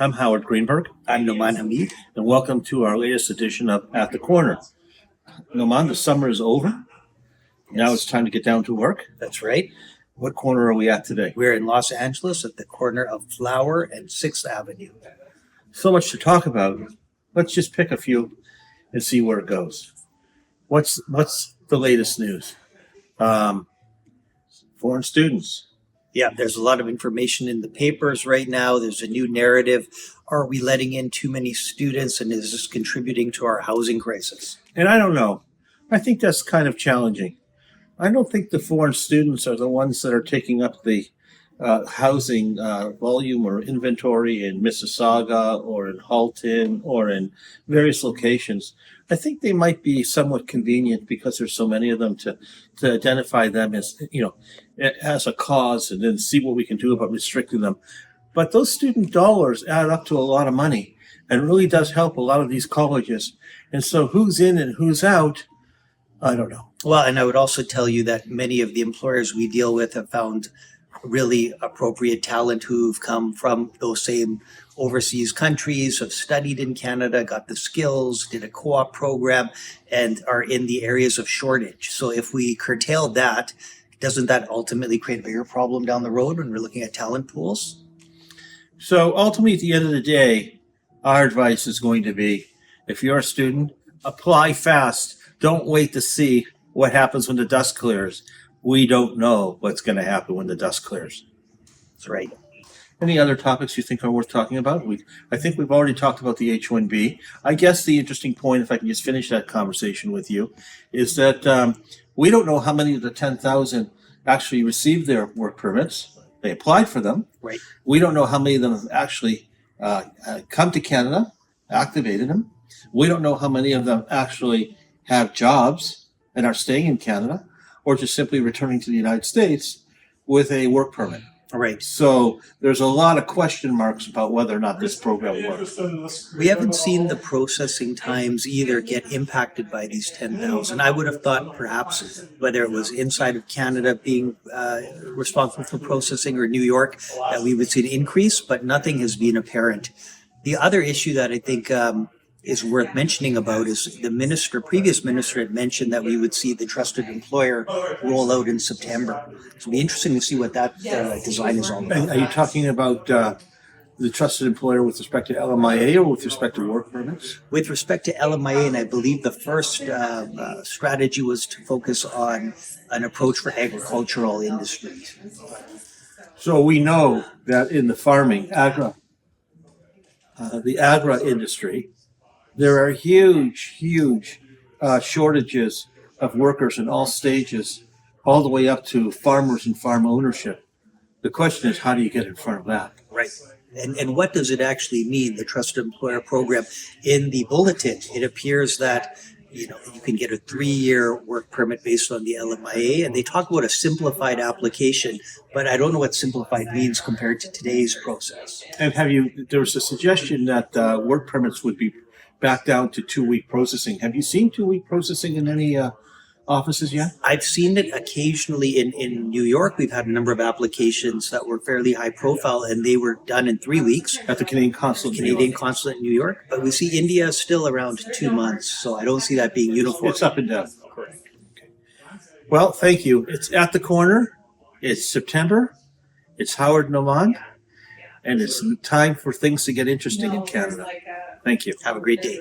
I'm Howard Greenberg. I'm Greenberg Hameed. And welcome to our latest edition of At the Corner. Noman, the summer is over. Now it's time to get down to work. That's right. What corner are we at today? We're in Los Angeles at the corner of Flower and 6th Avenue. So much to talk about. Let's just pick a few and see where it goes. What's the latest news? Foreign students. Yeah, there's a lot of information in the papers right now. There's a new narrative. Are we letting in too many students, and is this contributing to our housing crisis? And I don't know. I think that's kind of challenging. I don't think the foreign students are the ones that are taking up the housing volume or inventory in Mississauga or in Halton or in various locations. I think they might be somewhat convenient because there's so many of them to identify them as, as a cause and then see what we can do about restricting them. But those student dollars add up to a lot of money and really does help a lot of these colleges. And so who's in and who's out, I don't know. Well, and I would also tell you that many of the employers we deal with have found really appropriate talent who've come from those same overseas countries, have studied in Canada, got the skills, did a co-op program, and are in the areas of shortage. So if we curtail that, doesn't that ultimately create a bigger problem down the road when we're looking at talent pools? So ultimately, at the end of the day, our advice is going to be, if you're a student, apply fast. Don't wait to see what happens when the dust clears. We don't know what's going to happen when the dust clears. That's right. Any other topics you think are worth talking about? I think we've already talked about the H-1B. I guess the interesting point, if I can just finish that conversation with you, is that we don't know how many of the 10,000 actually received their work permits. They applied for them. Right. We don't know how many of them have actually come to Canada, activated them. We don't know how many of them actually have jobs and are staying in Canada, or just simply returning to the United States with a work permit. Right. So there's a lot of question marks about whether or not this program works. We haven't seen the processing times either get impacted by these 10,000. I would have thought perhaps whether it was inside of Canada being responsible for processing or New York, that we would see an increase, but nothing has been apparent. The other issue that I think is worth mentioning about is the previous minister had mentioned that we would see the trusted employer roll out in September. So it'll be interesting to see what that design is all about. Are you talking about the trusted employer with respect to LMIA or with respect to work permits? With respect to LMIA, and I believe the first strategy was to focus on an approach for agricultural industries. So we know that in the farming, the agra industry, there are huge shortages of workers in all stages, all the way up to farmers and farm ownership. The question is, how do you get in front of that? Right. And what does it actually mean, the Trusted Employer Program? In the bulletin, it appears that you can get a 3-year work permit based on the LMIA, and they talk about a simplified application, but I don't know what simplified means compared to today's process. And there was a suggestion that work permits would be back down to 2-week processing. Have you seen 2-week processing in any offices yet? I've seen it occasionally in New York. We've had a number of applications that were fairly high profile, and they were done in 3 weeks. At the Canadian Consulate in New York. But we see India is still around 2 months, so I don't see that being uniform. It's up and down. Correct. Okay. Well, thank you. It's At the Corner. It's September. It's Howard Noman. And it's time for things to get interesting in Canada. Thank you. Have a great day.